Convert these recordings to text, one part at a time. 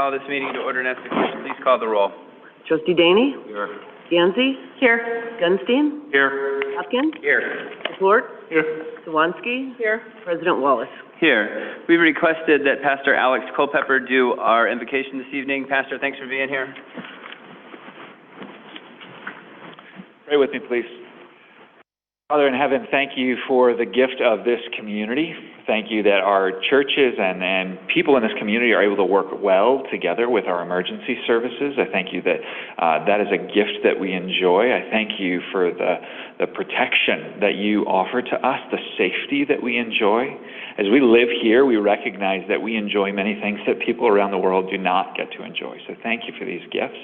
Call this meeting to order and ask the clerk to please call the roll. Trustee Daney? Here. Gansey? Here. Gunstein? Here. Hopkins? Here. Laporte? Here. Sawansky? Here. President Wallace? Here. We've requested that Pastor Alex Culpepper do our invocation this evening. Pastor, thanks for being here. Pray with me, please. Father in heaven, thank you for the gift of this community. Thank you that our churches and people in this community are able to work well together with our emergency services. I thank you that that is a gift that we enjoy. I thank you for the protection that you offer to us, the safety that we enjoy. As we live here, we recognize that we enjoy many things that people around the world do not get to enjoy. So thank you for these gifts.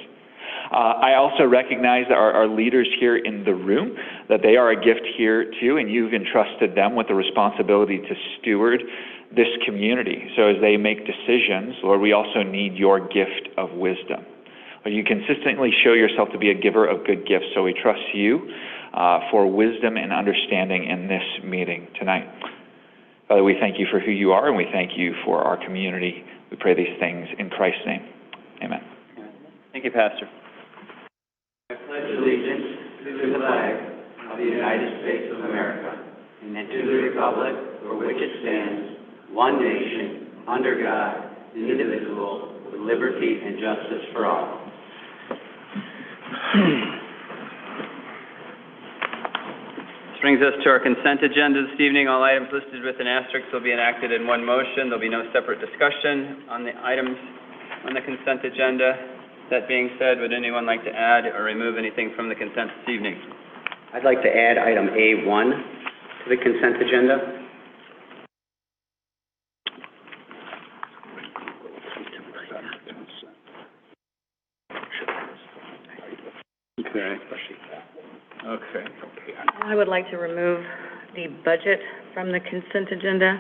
I also recognize that our leaders here in the room, that they are a gift here too, and you've entrusted them with the responsibility to steward this community. So as they make decisions, Lord, we also need your gift of wisdom. Lord, you consistently show yourself to be a giver of good gifts, so we trust you for wisdom and understanding in this meeting tonight. Father, we thank you for who you are, and we thank you for our community. We pray these things in Christ's name. Amen. Thank you, Pastor. I pledge allegiance to the flag of the United States of America and to the republic for which it stands, one nation, under God, indivisible, with liberty and justice for all. This brings us to our consent agenda this evening. All items listed with an asterisk will be enacted in one motion. There'll be no separate discussion on the items on the consent agenda. That being said, would anyone like to add or remove anything from the consent this evening? I'd like to add item A1 to the consent agenda. Okay. I would like to remove the budget from the consent agenda.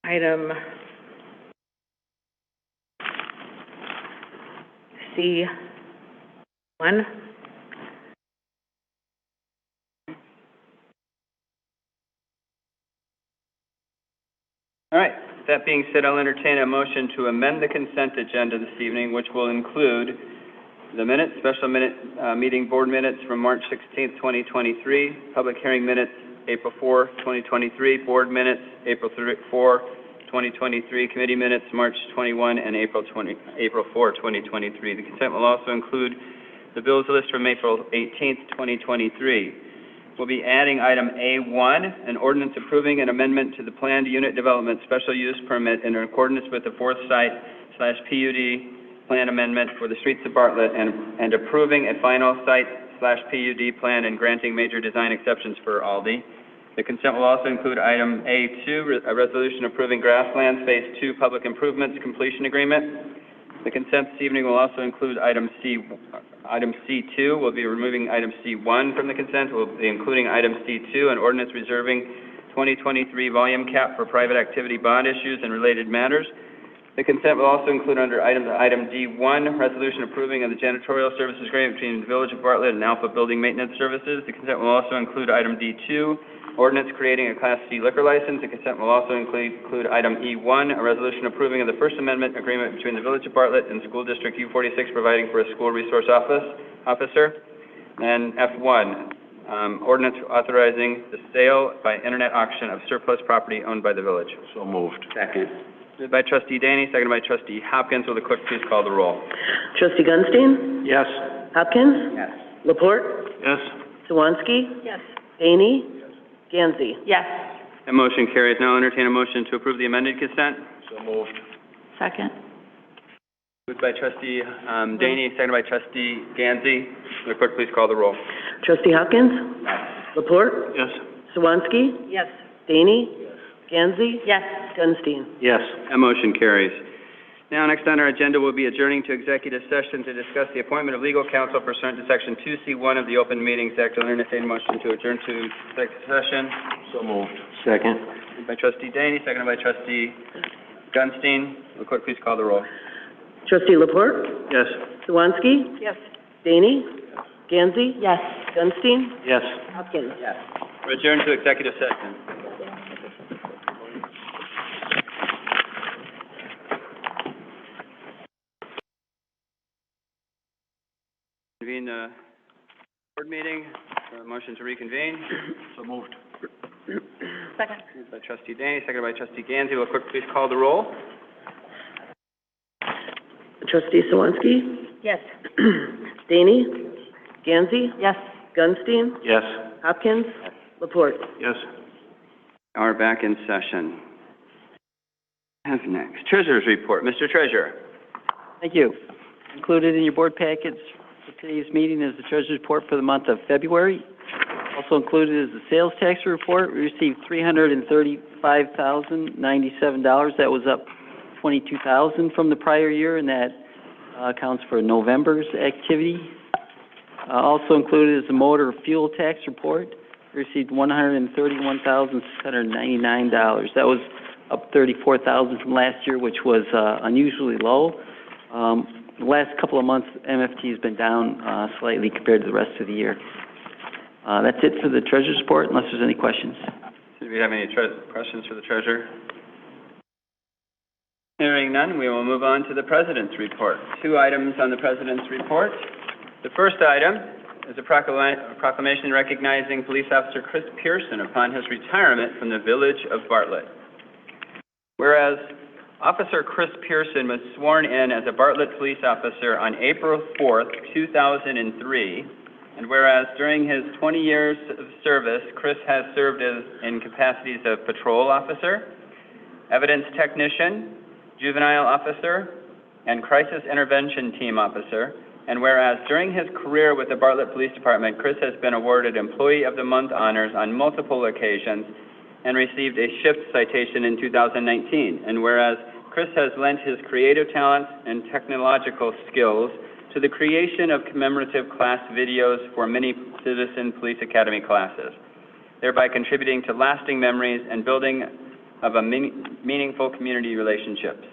Item C1. All right. That being said, I'll entertain a motion to amend the consent agenda this evening, which will include the minutes, special meeting board minutes from March 16th, 2023, public hearing minutes, April 4, 2023, board minutes, April 4, 2023, committee minutes, March 21 and April 4, 2023. The consent will also include the bills list from April 18th, 2023. We'll be adding item A1, an ordinance approving an amendment to the planned unit development special use permit in accordance with the fourth site/PUD plan amendment for the streets of Bartlett and approving a final site/PUD plan and granting major design exceptions for Aldi. The consent will also include item A2, a resolution approving Grasslands Phase 2 public improvements completion agreement. The consent this evening will also include item C2. We'll be removing item C1 from the consent. We'll be including item C2, an ordinance reserving 2023 volume cap for private activity bond issues and related matters. The consent will also include under item D1, resolution approving of the janitorial services agreement between the Village of Bartlett and Alpha Building Maintenance Services. The consent will also include item D2, ordinance creating a Class C liquor license. The consent will also include item E1, a resolution approving of the First Amendment agreement between the Village of Bartlett and School District U46 providing for a school resource officer. And F1, ordinance authorizing the sale by internet auction of surplus property owned by the village. So moved. Second. Moved by Trustee Daney, seconded by Trustee Hopkins. Will the clerk please call the roll? Trustee Gunstein? Yes. Hopkins? Yes. Laporte? Yes. Sawansky? Yes. Daney? Gansey? Yes. That motion carries. Now I'll entertain a motion to approve the amended consent. So moved. Second. Moved by Trustee Daney, seconded by Trustee Gansey. Will the clerk please call the roll? Trustee Hopkins? Yes. Laporte? Yes. Sawansky? Yes. Daney? Gansey? Yes. Gunstein? Yes. That motion carries. Now, next on our agenda, we'll be adjourning to executive session to discuss the appointment of legal counsel pursuant to Section 2C1 of the Open Meetings Act. I'll entertain a motion to adjourn to executive session. So moved. Second. Moved by Trustee Daney, seconded by Trustee Gunstein. Will the clerk please call the roll? Trustee Laporte? Yes. Sawansky? Yes. Daney? Gansey? Yes. Gunstein? Yes. Hopkins? Yes. We're adjourned to executive session. open board meeting. Motion to reconvene. So moved. Second. Moved by trustee Daney, seconded by trustee Gansey. Will clerk please call the roll? Trustee Swansky? Yes. Daney? Gansey? Yes. Gunstein? Yes. Hopkins? Laporte? Yes. Now we're back in session. Have next, Treasurer's report. Mr. Treasurer. Thank you. Included in your board packets for today's meeting is the Treasurer's report for the month of February. Also included is the sales tax report. We received $335,097. That was up $22,000 from the prior year, and that accounts for November's activity. Also included is the motor fuel tax report. We received $131,699. That was up $34,000 from last year, which was unusually low. The last couple of months, MFT has been down slightly compared to the rest of the year. That's it for the Treasurer's report, unless there's any questions. Do we have any questions for the Treasurer? Hearing none, we will move on to the President's report. 2 items on the President's report. The first item is a proclamation recognizing Police Officer Chris Pearson upon his retirement from the Village of Bartlett. Whereas Officer Chris Pearson was sworn in as a Bartlett police officer on April 4th, 2003, and whereas during his 20 years of service, Chris has served in capacities of patrol officer, evidence technician, juvenile officer, and crisis intervention team officer, and whereas during his career with the Bartlett Police Department, Chris has been awarded Employee of the Month honors on multiple occasions and received a shift citation in 2019. And whereas Chris has lent his creative talents and technological skills to the creation of commemorative class videos for many Citizen Police Academy classes, thereby contributing to lasting memories and building of a meaningful community relationships.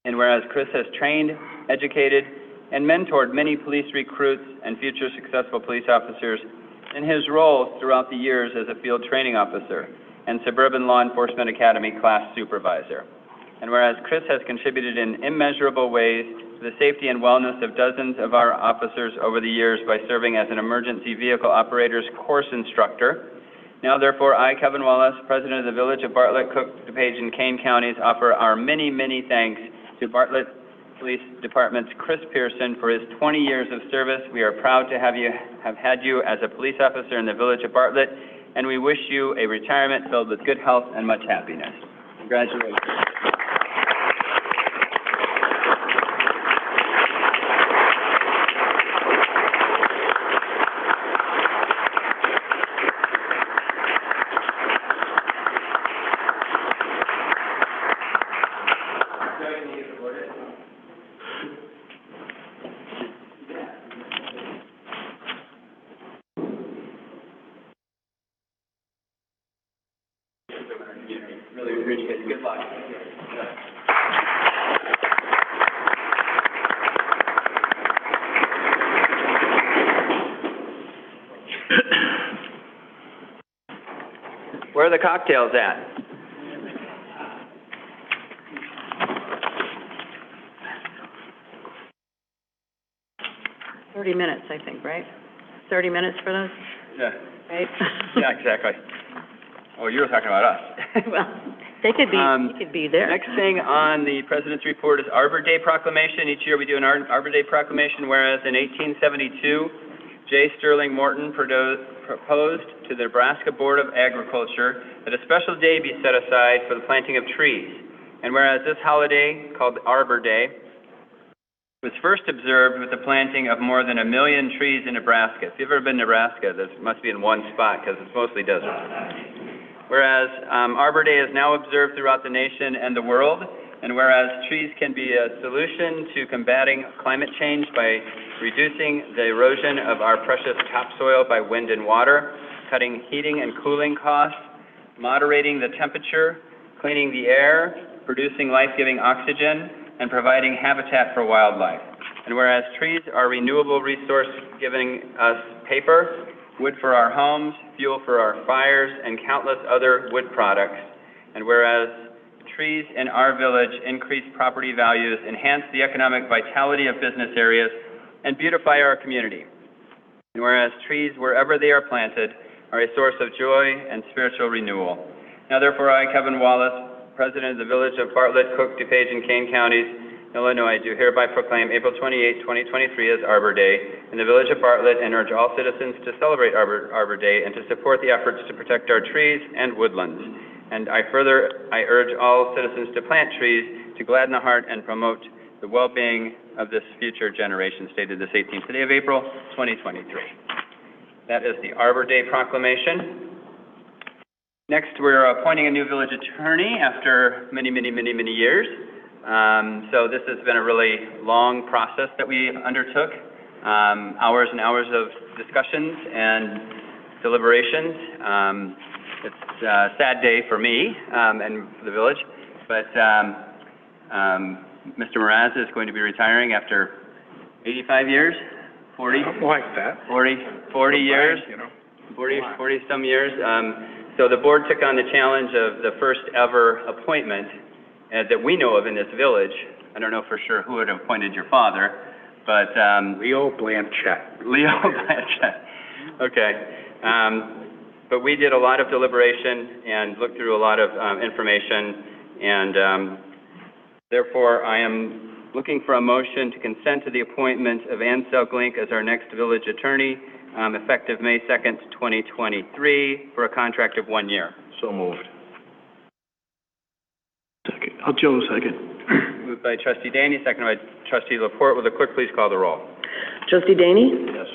And whereas Chris has trained, educated, and mentored many police recruits and future successful police officers in his roles throughout the years as a field training officer and Suburban Law Enforcement Academy class supervisor. And whereas Chris has contributed in immeasurable ways to the safety and wellness of dozens of our officers over the years by serving as an emergency vehicle operator's course instructor, now therefore I, Kevin Wallace, President of the Village of Bartlett, Cook, DuPage, and Kane counties, offer our many, many thanks to Bartlett Police Department's Chris Pearson for his 20 years of service. We are proud to have had you as a police officer in the Village of Bartlett, and we wish you a retirement filled with good health and much happiness. Congratulations. Really appreciate it. Good luck. Where are the cocktails at? $30, I think, right? 30 minutes for those, Yeah. right? Yeah, exactly. Oh, you were talking about us. Well, they could be there. Next thing on the President's report is Arbor Day proclamation. Each year we do an Arbor Day proclamation, whereas in 1872, J. Sterling Morton proposed to the Nebraska Board of Agriculture that a special day be set aside for the planting of trees. And whereas this holiday, called Arbor Day, was first observed with the planting of more than 1 million trees in Nebraska. If you've ever been to Nebraska, this must be in one spot because it's mostly desert. Whereas Arbor Day is now observed throughout the nation and the world, and whereas trees can be a solution to combating climate change by reducing the erosion of our precious topsoil by wind and water, cutting heating and cooling costs, moderating the temperature, cleaning the air, producing life-giving oxygen, and providing habitat for wildlife. And whereas trees are a renewable resource giving us paper, wood for our homes, fuel for our fires, and countless other wood products. And whereas trees in our village increase property values, enhance the economic vitality of business areas, and beautify our community. And whereas trees, wherever they are planted, are a source of joy and spiritual renewal. Now therefore, I, Kevin Wallace, President of the Village of Bartlett, Cook, DuPage, and Kane Counties, Illinois, do hereby proclaim April 28, 2023 as Arbor Day in the Village of Bartlett and urge all citizens to celebrate Arbor Day and to support the efforts to protect our trees and woodlands. And I urge all citizens to plant trees to gladden the heart and promote the well-being of this future generation, stated this 18th day of April, 2023. That is the Arbor Day proclamation. Next, we're appointing a new village attorney after many years. So this has been a really long process that we undertook, hours and hours of discussions and deliberations. It's a sad day for me and for the village, but Mr. Mraz is going to be retiring after 85 years, 40? Something like that. 40 years, You know. 40 some years. So the board took on the challenge of the first ever appointment that we know of in this village. I don't know for sure who had appointed your father, but Leo Blanchett. Leo Blanchett. Okay. But we did a lot of deliberation and looked through a lot of information, and therefore I am looking for a motion to consent to the appointment of Ansel Glink as our next village attorney, effective May 2nd, 2023, for a contract of 1 year. So moved. Second. Joe, second. Moved by Trustee Daney, seconded by Trustee Laporte. Will the clerk please call the roll? Trustee Daney? Yes.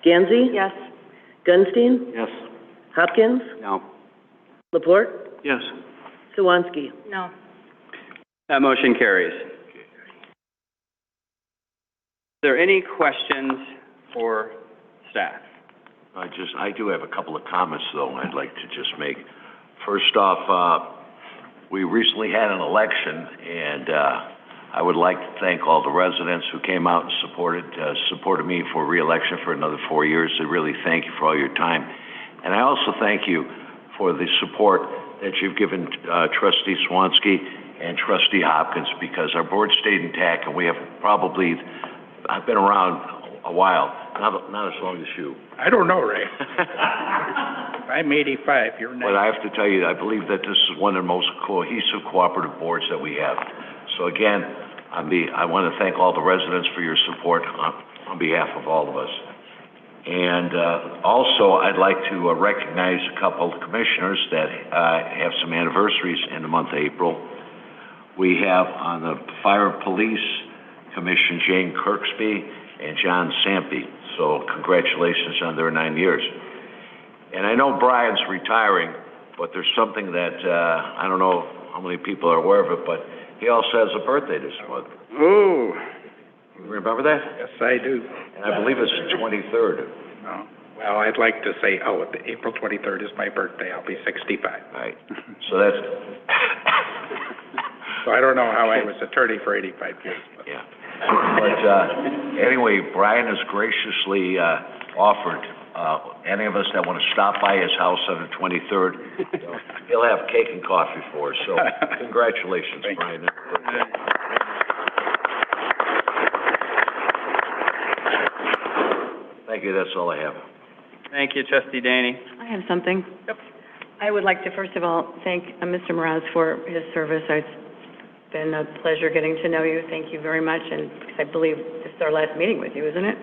Gansey? Yes. Gunstein? Yes. Hopkins? No. Laporte? Yes. Swansky? No. That motion carries. Is there any questions for staff? I do have a couple of comments, though, I'd like to just make. First off, we recently had an election, and I would like to thank all the residents who came out and supported me for re-election for another 4 years. I really thank you for all your time. And I also thank you for the support that you've given Trustee Swansky and Trustee Hopkins, because our board stayed intact, and we have probably, I've been around a while, not as long as you. I don't know, Ray. I'm 85, you're next. But I have to tell you, I believe that this is one of the most cohesive, cooperative boards that we have. So again, I want to thank all the residents for your support on behalf of all of us. And also, I'd like to recognize a couple of commissioners that have some anniversaries in the month of April. We have on the Fire Police Commission, Jane Kirksby and John Sampy. So congratulations on their 9 years. And I know Brian's retiring, but there's something that, I don't know how many people are aware of it, but he also has a birthday this month. Oh, You remember that? yes, I do. And I believe it's the 23rd. Oh, well, I'd like to say, April 23rd is my birthday. I'll be 65. Right. So that's, So I don't know how I was attorney for 85 years. But. yeah. But anyway, Brian has graciously offered any of us that want to stop by his house on the 23rd, he'll have cake and coffee for us. So congratulations, Brian. Thank you. That's all I have. Thank you, Trustee Daney. I have something. Yep. I would like to, first of all, thank Mr. Mraz for his service. It's been a pleasure getting to know you. Thank you very much, and I believe this is our last meeting with you, isn't it?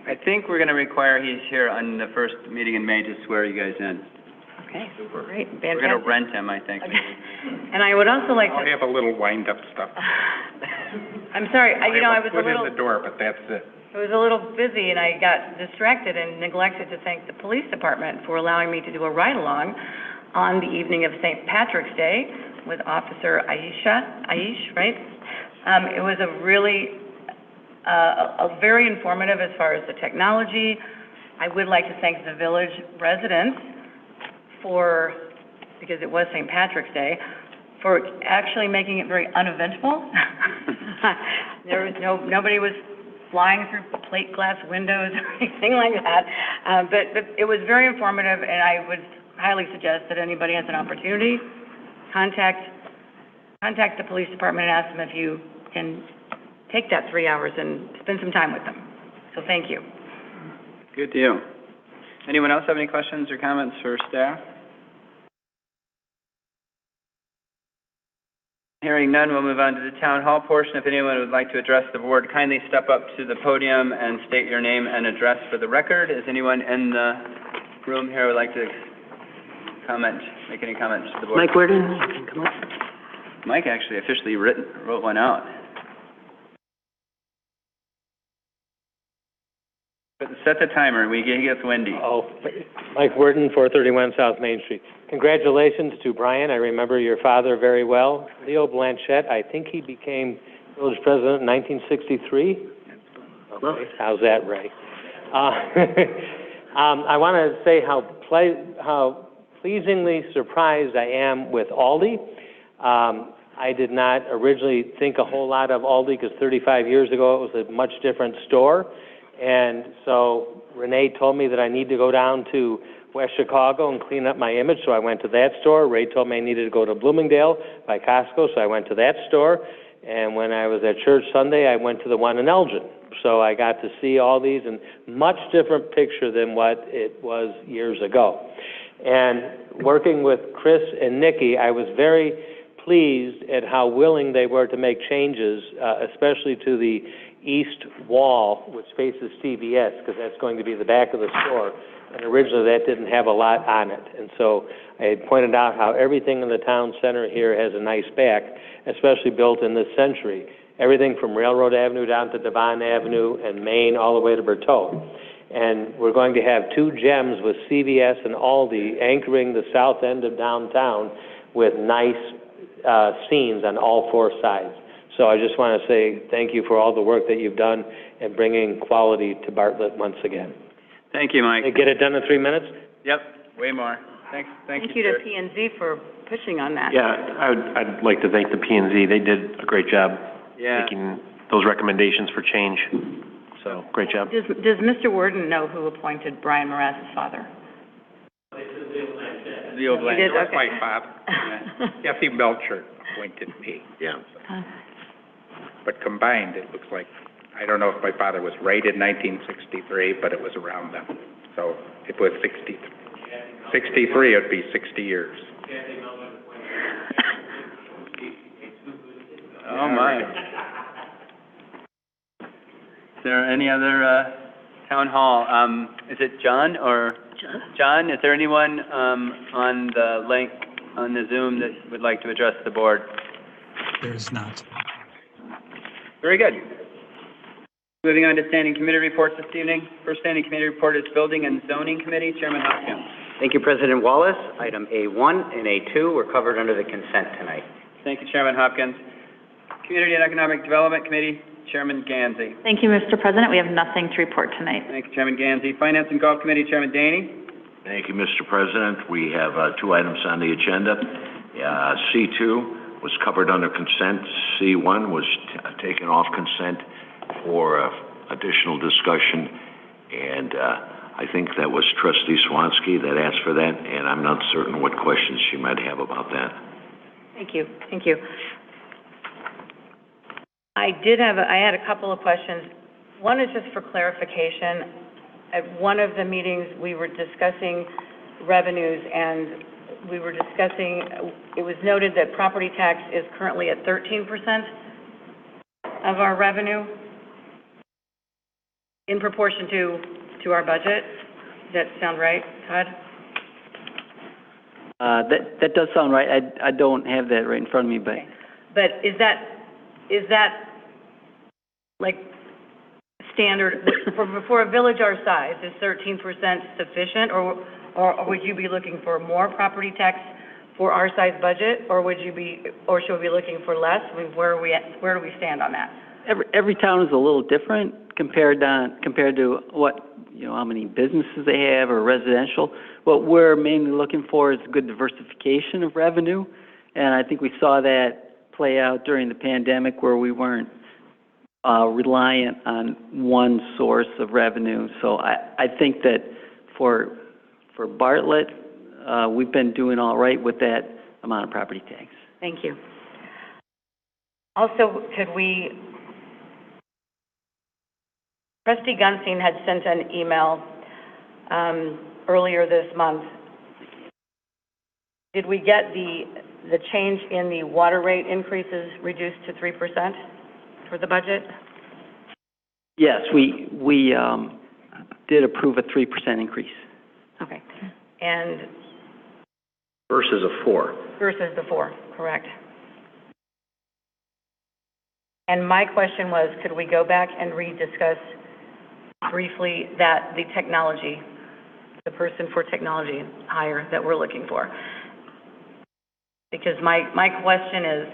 I think we're going to require he's here on the first meeting in May to swear you guys in. Okay, great, We're going to rent him, I think. And I would also like I'll to... have a little wind-up stuff. I'm sorry, I was a I have a foot little... in the door, but that's it. I was a little busy, and I got distracted and neglected to thank the police department for allowing me to do a ride-along on the evening of St. Patrick's Day with Officer Aish, right? It was a really, very informative as far as the technology. I would like to thank the village residents because it was St. Patrick's Day, for actually making it very uneventful. There was nobody was flying through plate glass windows or anything like that. But it was very informative, and I would highly suggest that anybody has an opportunity, contact the police department and ask them if you can take that 3 hours and spend some time with them. So thank you. Good deal. Anyone else have any questions or comments for staff? Hearing none, we'll move on to the town hall portion. If anyone would like to address the board, kindly step up to the podium and state your name and address for the record. Is anyone in the room here would like to comment, make any comments to the board? Mike Worden, you can come up. Mike actually officially wrote one out. But set the timer, he gets windy. Oh, Mike Worden, 431 South Main Street. Congratulations to Brian. I remember your father very well. Leo Blanchette, I think he became village president in 1963. Okay, how's that, Ray? I want to say how pleasingly surprised I am with Aldi. I did not originally think a whole lot of Aldi because 35 years ago it was a much different store. And so Renee told me that I need to go down to West Chicago and clean up my image, so I went to that store. Ray told me I needed to go to Bloomingdale by Costco, so I went to that store. And when I was at church Sunday, I went to the one in Elgin. So I got to see all these, and much different picture than what it was years ago. And working with Chris and Nikki, I was very pleased at how willing they were to make changes, especially to the east wall, which faces CVS, because that's going to be the back of the store. And originally that didn't have a lot on it. And so I had pointed out how everything in the town center here has a nice back, especially built in this century. Everything from Railroad Avenue down to Devon Avenue and Main all the way to Berthoud. And we're going to have two gems with CVS and Aldi anchoring the south end of downtown with nice scenes on all four sides. So I just want to say thank you for all the work that you've done in bringing quality to Bartlett once again. Thank you, Mike. Get it done in 3 minutes? Yep, way more. Thank Thank you, you to sir. P&Z for pushing on that. Yeah, I'd like to thank the P&Z. They did a great job making those recommendations for change. So, great job. Does Mr. Worden know who appointed Brian Moraz's father? Leo Blank. You did? That's Okay. my father. Jesse Melcher appointed me. Yeah. But combined, it looks like, I don't know if my father was right in 1963, but it was around then. So it was 63, it would be 60 years. Oh, my. Is there any other town hall? Is it John or? John, is there anyone on the link, on the Zoom that would like to address the board? There is not. Very good. Moving on to standing committee reports this evening. First standing committee report is Building and Zoning Committee. Chairman Hopkins. Thank you, President Wallace. Item A1 and A2 were covered under the consent tonight. Thank you, Chairman Hopkins. Community and Economic Development Committee, Chairman Gansey. Thank you, Mr. President. We have nothing to report tonight. Thank you, Chairman Gansey. Finance and Golf Committee, Chairman Daney. Thank you, Mr. President. We have two items on the agenda. C2 was covered under consent. C1 was taken off consent for additional discussion, and I think that was Trustee Swansky that asked for that, and I'm not certain what questions she might have about that. Thank you. Thank you. I had a couple of questions. One is just for clarification. At one of the meetings, we were discussing revenues, and we were discussing, it was noted that property tax is currently at 13% of our revenue in proportion to our budget. Does that sound right, Todd? That does sound right. I don't have that right in front of me, but. But is that like standard for a village our size? Is 13% sufficient, or would you be looking for more property tax for our size budget, or should we be looking for less? I mean, where do we stand on that? Every town is a little different compared to what, how many businesses they have or residential. What we're mainly looking for is good diversification of revenue, and I think we saw that play out during the pandemic where we weren't reliant on one source of revenue. So I think that for Bartlett, we've been doing all right with that amount of property tax. Thank you. Also, could we Trustee Gunstein had sent an email earlier this month. Did we get the change in the water rate increases reduced to 3% for the budget? Yes, we did approve a 3% increase. Okay. And Versus a 4. versus the 4, correct. And my question was, could we go back and rediscuss briefly that the technology, the person for technology hire that we're looking for? Because my question is,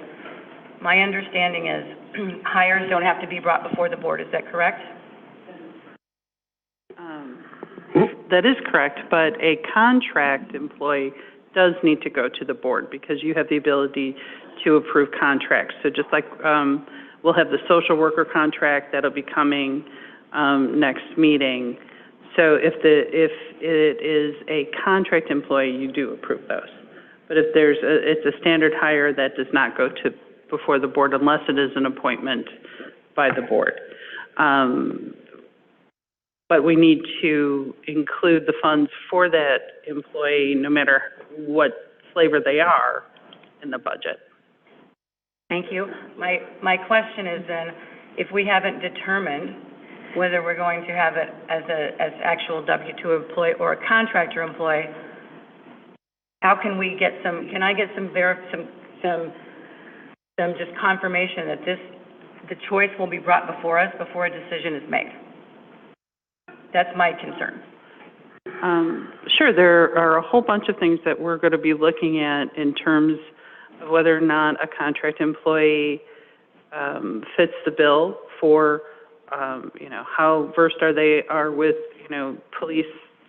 my understanding is hires don't have to be brought before the board, is that correct? That is correct, but a contract employee does need to go to the board because you have the ability to approve contracts. So just like we'll have the social worker contract that'll be coming next meeting. So if it is a contract employee, you do approve those. But if it's a standard hire, that does not go to before the board unless it is an appointment by the board. But we need to include the funds for that employee, no matter what flavor they are, in the budget. Thank you. My question is then, if we haven't determined whether we're going to have it as actual W-2 employee or a contractor employee, how can we get can I get some just confirmation that the choice will be brought before us before a decision is made? That's my concern. Sure, there are a whole bunch of things that we're going to be looking at in terms of whether or not a contract employee fits the bill for, how versed they are with, police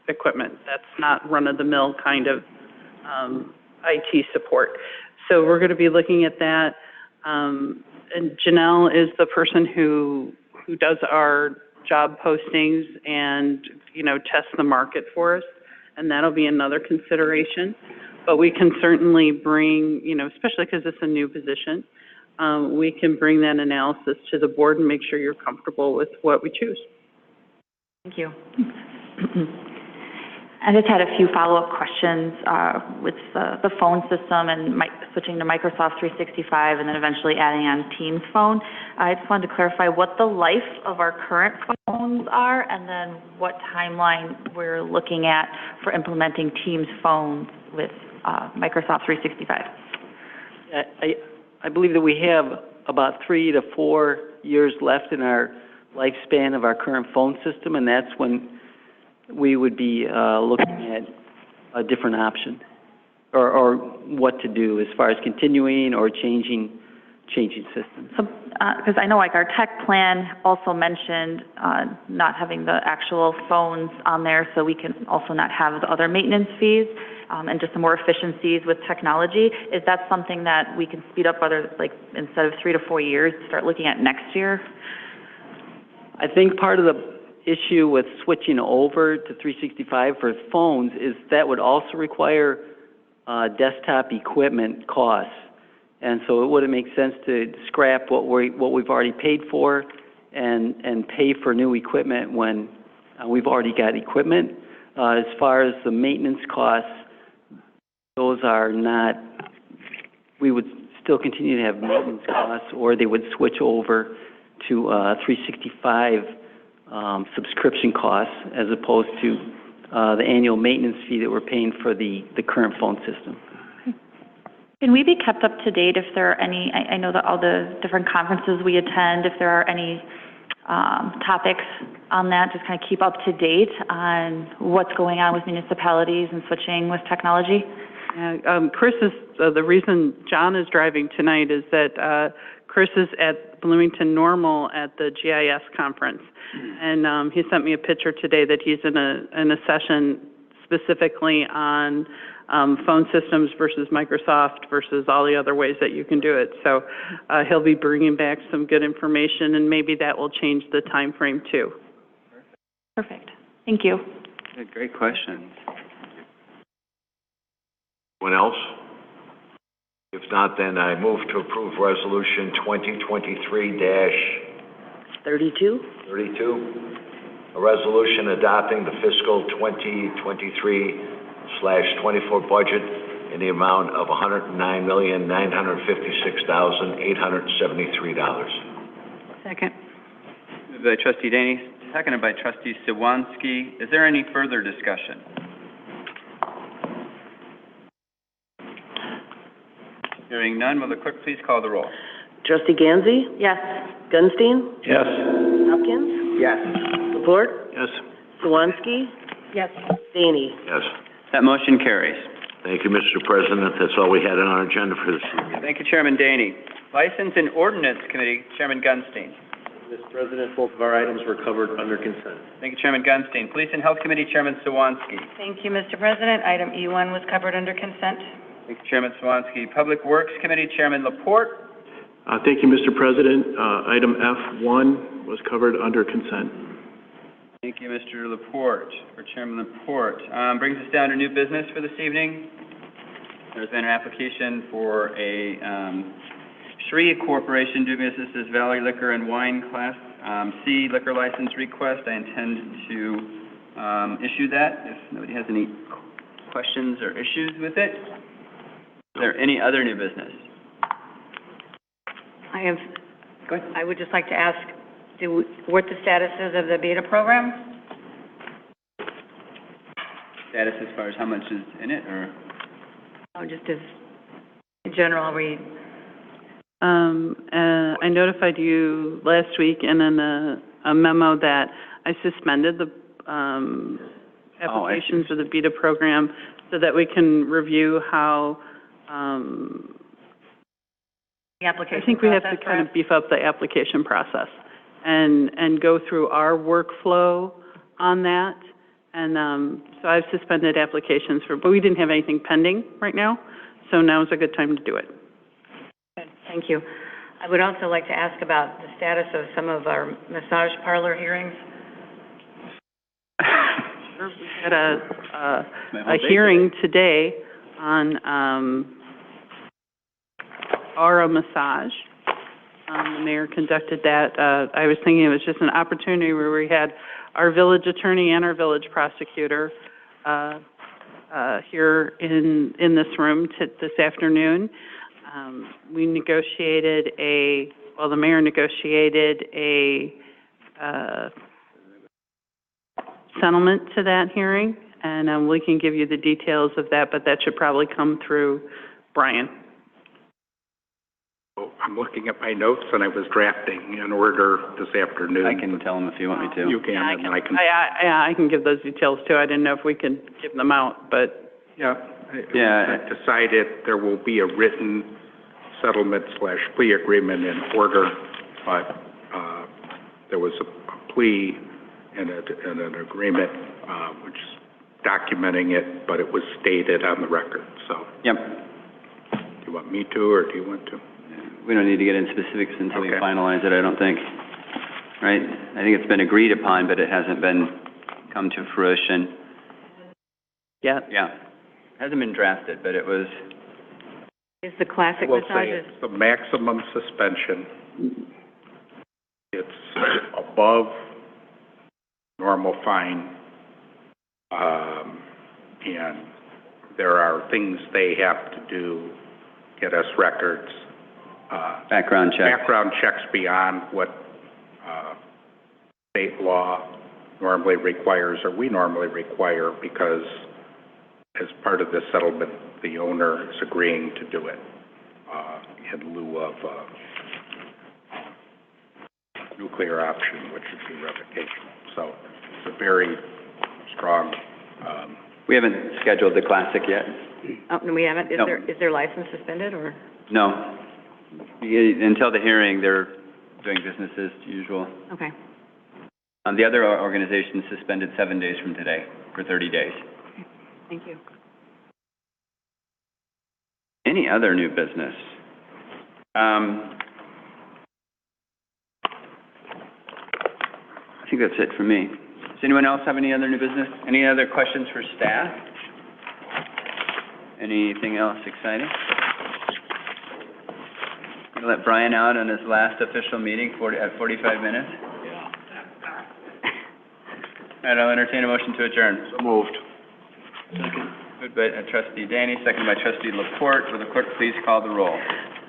equipment. That's not run-of-the-mill kind of IT support. So we're going to be looking at that. And Janelle is the person who does our job postings and, test the market for us, and that'll be another consideration. But we can certainly bring, especially because it's a new position, we can bring that analysis to the board and make sure you're comfortable with what we choose. Thank you. I just had a few follow-up questions with the phone system and switching to Microsoft 365 and then eventually adding on Teams phone. I just wanted to clarify what the life of our current phones are and then what timeline we're looking at for implementing Teams phones with Microsoft 365. I believe that we have about 3 to 4 years left in our lifespan of our current phone system, and that's when we would be looking at a different option or what to do as far as continuing or changing systems. So, because I know our tech plan also mentioned not having the actual phones on there, so we can also not have the other maintenance fees and just some more efficiencies with technology. Is that something that we can speed up, whether instead of 3 to 4 years, start looking at next year? I think part of the issue with switching over to 365 for phones is that would also require desktop equipment costs. And so it wouldn't make sense to scrap what we've already paid for and pay for new equipment when we've already got equipment. As far as the maintenance costs, those are not, we would still continue to have maintenance costs, or they would switch over to 365 subscription costs as opposed to the annual maintenance fee that we're paying for the current phone system. Can we be kept up to date if there are any, I know that all the different conferences we attend, if there are any topics on that, just kind of keep up to date on what's going on with municipalities and switching with technology? Chris is, the reason John is driving tonight is that Chris is at Bloomington Normal at the GIS conference. And he sent me a picture today that he's in a session specifically on phone systems versus Microsoft versus all the other ways that you can do it. So he'll be bringing back some good information, and maybe that will change the time frame too. Perfect. Thank you. Great question. Anyone else? If not, then I move to approve Resolution 2023-32. 32? a resolution adopting the fiscal 2023/24 budget in the amount of $109,956,873. Second. Moved by trustee Daney, seconded by trustee Sawanski. Is there any further discussion? Hearing none, will the clerk please call the roll? Trustee Gansey? Yes. Gunstein? Yes. Hopkins? Yes. Laporte? Yes. Sawanski? Yes. Daney? Yes. That motion carries. Thank you, Mr. President. That's all we had on our agenda for this evening. Thank you, Chairman Daney. License and Ordinance Committee, Chairman Gunstein. Mr. President, both of our items were covered under consent. Thank you, Chairman Gunstein. Police and Health Committee, Chairman Sawanski. Thank you, Mr. President. Item E1 was covered under consent. Thank you, Chairman Sawanski. Public Works Committee, Chairman Laporte. Thank you, Mr. President. Item F1 was covered under consent. Thank you, Mr. Laporte, or Chairman Laporte. Brings us down to new business for this evening. There's been an application for a Shree Corporation doing business as Valley Liquor and Wine Class C liquor license request. I intend to issue that if nobody has any questions or issues with it. Is there any other new business? Go ahead. I would just like to ask, what the status is of the beta program? Status as far as how much is in it, or? Oh, just as, in general, I notified you last week in a memo that I suspended the applications of the beta program so that we can review how the application I think we have to process kind of beef up the application process and go through our workflow on that. And so I've suspended applications but we didn't have anything pending right now, so now is a good time to do it. Good, thank you. I would also like to ask about the status of some of our massage parlor hearings. Sure, we had a hearing today on Aura Massage. The mayor conducted that. I was thinking it was just an opportunity where we had our village attorney and our village prosecutor here in this room this afternoon. We negotiated the mayor negotiated a settlement to that hearing, and we can give you the details of that, but that should probably come through Brian. I'm looking at my notes, and I was drafting an order this afternoon. I can tell them if you want me to. You can, and I can. I can give those details too. I didn't know if we could give them out, but. Yeah. Yeah. I decided there will be a written settlement/plea agreement in order, but there was a plea and an agreement, which is documenting it, but it was stated on the record, so. Yep. Do you want me to, or do you want to? We don't need to get into specifics until we finalize it, I don't think. Right? I think it's been agreed upon, but it hasn't come to fruition. Yeah. Yeah. Hasn't been drafted, but it was. Is the classic We'll massage? say it's the maximum suspension. It's above normal fine, and there are things they have to do, get us records. Background checks. Background checks beyond what state law normally requires, or we normally require, because as part of this settlement, the owner is agreeing to do it in lieu of nuclear option, which would be revocation. So it's a very strong. We haven't scheduled the classic yet. Oh, no, we haven't? No. Is their license suspended, or? No. Until the hearing, they're doing business as usual. Okay. The other organization suspended 7 days from today for 30 days. Okay. Thank you. Any other new business? I think that's it for me. Does anyone else have any other new business? Any other questions for staff? Anything else exciting? I'm going to let Brian out on his last official meeting at 45 minutes. All right, I'll entertain a motion to adjourn. So moved. Moved by trustee Danny, seconded by trustee Laporte. Will the clerk please call the roll?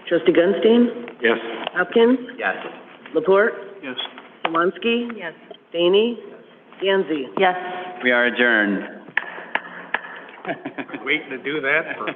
Trustee Gunstein? Yes. Hopkins? Yes. Laporte? Yes. Swansky? Yes. Daney? Danzy? Yes. We are adjourned. Waiting to do that for